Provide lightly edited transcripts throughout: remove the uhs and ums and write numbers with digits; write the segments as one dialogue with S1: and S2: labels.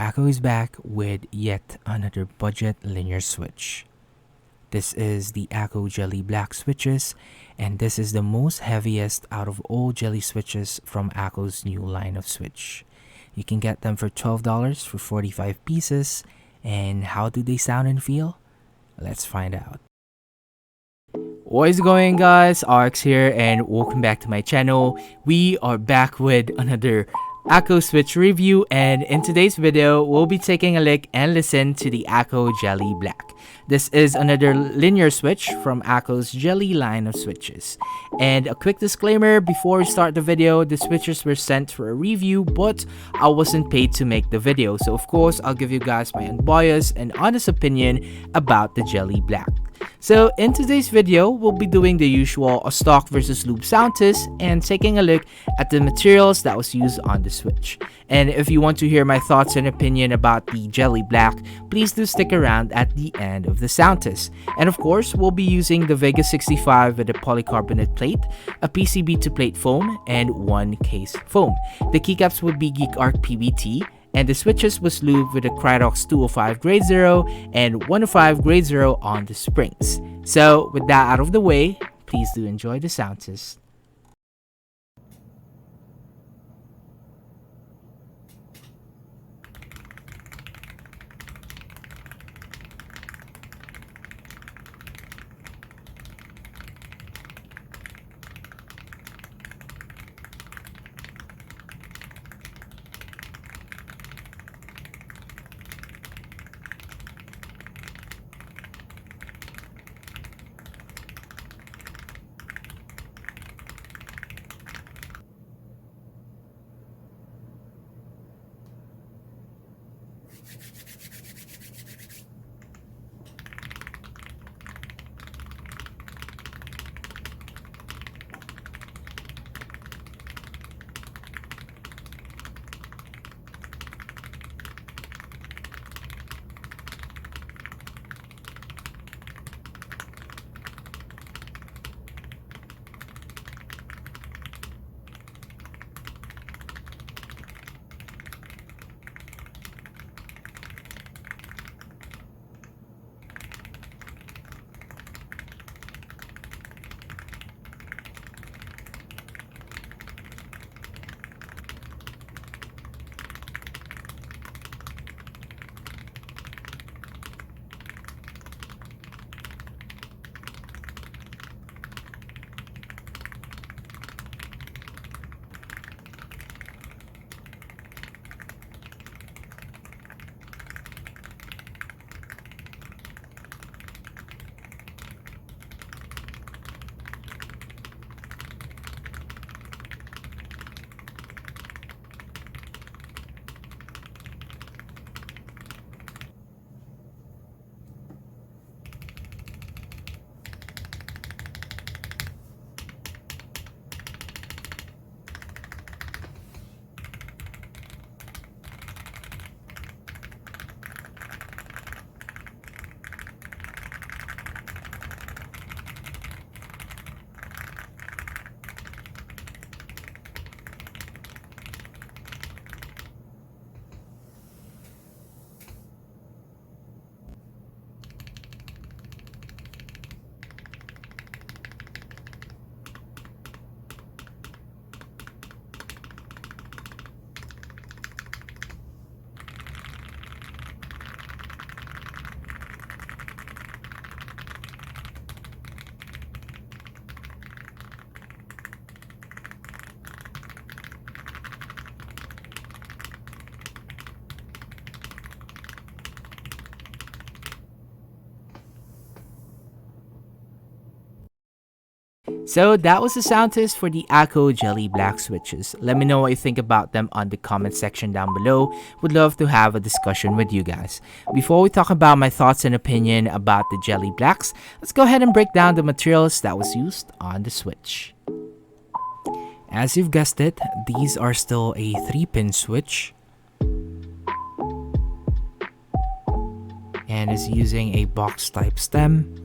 S1: Akko is back with yet another budget linear switch. This is the Akko Jelly Black switches, and this is the most heaviest out of all jelly switches from Akko's new line of switch. You can get them for $12 for 45 pieces, and how do they sound and feel? Let's find out. What is going, guys? RX here, and welcome back to my channel. We are back with another Akko Switch review, and in today's video, we'll be taking a look and listen to the Akko Jelly Black. This is another linear switch from Akko's Jelly line of switches. And a quick disclaimer before we start the video, the switches were sent for a review, but I wasn't paid to make the video. So of course, I'll give you guys my unbiased and honest opinion about the Jelly Black. So in today's video, we'll be doing the usual stock versus lube sound test and taking a look at the materials that was used on the switch. And if you want to hear my thoughts and opinion about the Jelly Black, please do stick around at the end of the sound test. And of course, we'll be using the Vega 65 with a polycarbonate plate, a PCB to plate foam, and one case foam. The keycaps would be Geek Arc PBT, and the switches was lubed with a Cridox 205 grade 0 and 105 grade 0 on the springs. So with that out of the way, please do enjoy the sound test. So that was the sound test for the Akko Jelly Black switches. Let me know what you think about them on the comment section down below. Would love to have a discussion with you guys. Before we talk about my thoughts and opinion about the Jelly Blacks, let's go ahead and break down the materials that was used on the switch. As you've guessed it, these are still a 3-pin switch and is using a box type stem.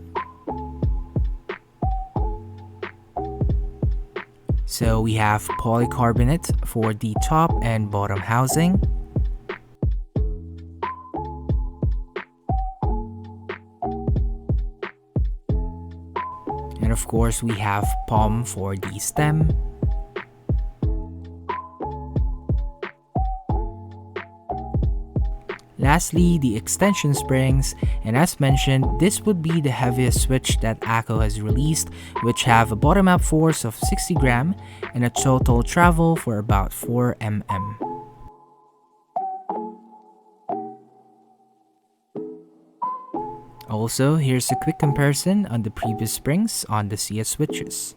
S1: So we have polycarbonate for the top and bottom housing. And of course, we have palm for the stem. Lastly, the extension springs, and as mentioned, this would be the heaviest switch that Akko has released, which have a bottom-up force of 60 gram and a total travel for about 4 mm. Also, here's a quick comparison on the previous springs on the CS switches.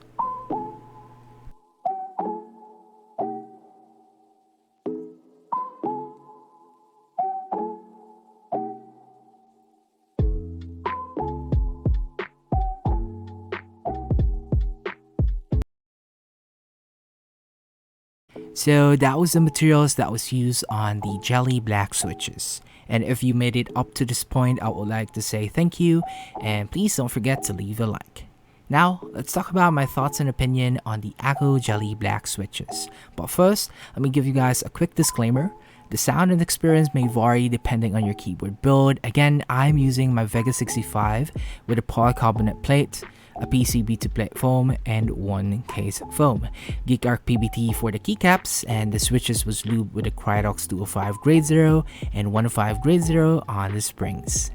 S1: So that was the materials that was used on the jelly black switches. And if you made it up to this point, I would like to say thank you, and please don't forget to leave a like. Now, let's talk about my thoughts and opinion on the Akko jelly black switches. But first, let me give you guys a quick disclaimer. The sound and experience may vary depending on your keyboard build. Again, I'm using my Vega 65 with a polycarbonate plate, a PCB to plate foam, and one case foam. Geek Arc PBT for the keycaps, and the switches was lubed with a Krydox 205 grade 0 and 105 grade 0 on the springs.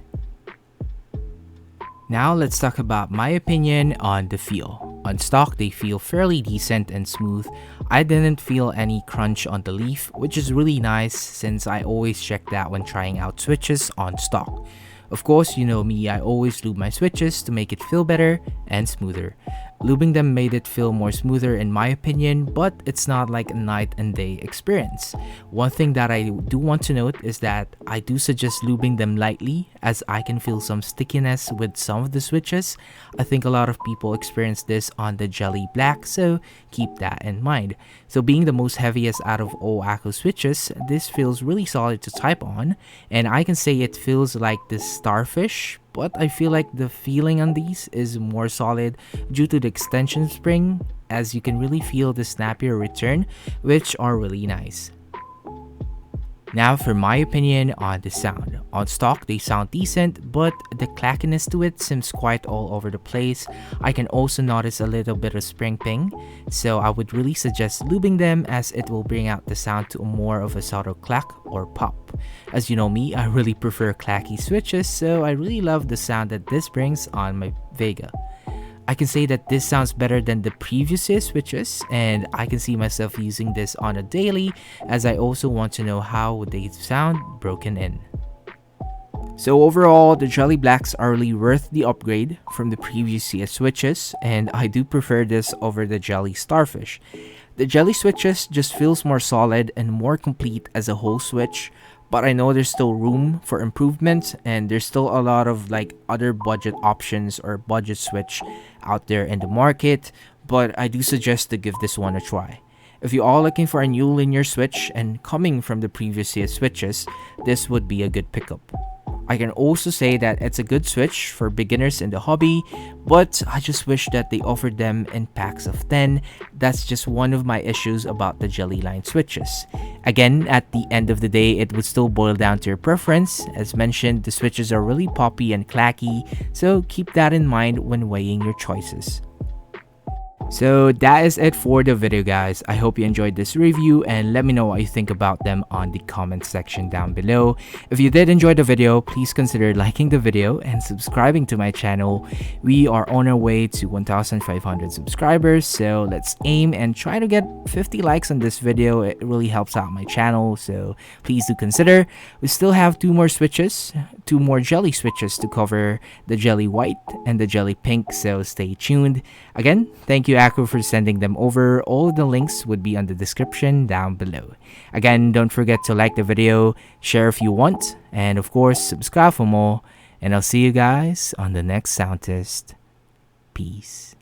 S1: Now let's talk about my opinion on the feel. On stock, they feel fairly decent and smooth. I didn't feel any crunch on the leaf, which is really nice since I always check that when trying out switches on stock. Of course, you know me, I always lube my switches to make it feel better and smoother. Lubing them made it feel more smoother in my opinion, but it's not like a night and day experience. One thing that I do want to note is that I do suggest lubing them lightly, as I can feel some stickiness with some of the switches. I think a lot of people experience this on the jelly black, so keep that in mind. So being the most heaviest out of all Akko switches, this feels really solid to type on, and I can say it feels like this starfish, but I feel like the feeling on these is more solid due to the extension spring, as you can really feel the snappier return, which are really nice. Now for my opinion on the sound. On stock, they sound decent, but the clackiness to it seems quite all over the place. I can also notice a little bit of spring ping, so I would really suggest lubing them, as it will bring out the sound to more of a subtle clack or pop. As you know me, I really prefer clacky switches, so I really love the sound that this brings on my Vega. I can say that this sounds better than the previous switches, and I can see myself using this on a daily, as I also want to know how they sound broken in. So overall, the Jelly Blacks are really worth the upgrade from the previous CS switches, and I do prefer this over the Jelly Starfish. The Jelly switches just feels more solid and more complete as a whole switch, but I know there's still room for improvement, and there's still a lot of like other budget options or budget switch out there in the market, but I do suggest to give this one a try. If you are looking for a new linear switch and coming from the previous CS switches, this would be a good pickup. I can also say that it's a good switch for beginners in the hobby, but I just wish that they offered them in packs of 10. That's just one of my issues about the Jelly line switches. Again, at the end of the day, it would still boil down to your preference. As mentioned, the switches are really poppy and clacky, so keep that in mind when weighing your choices. So that is it for the video, guys. I hope you enjoyed this review, and let me know what you think about them on the comment section down below. If you did enjoy the video, please consider liking the video and subscribing to my channel. We are on our way to 1,500 subscribers, so let's aim and try to get 50 likes on this video. It really helps out my channel, so please do consider. We still have two more jelly switches to cover, the jelly white and the jelly pink, so stay tuned. Again, thank you Akko for sending them over. All of the links would be on the description down below. Again, don't forget to like the video, share if you want, and of course subscribe for more, and I'll see you guys on the next sound test. Peace.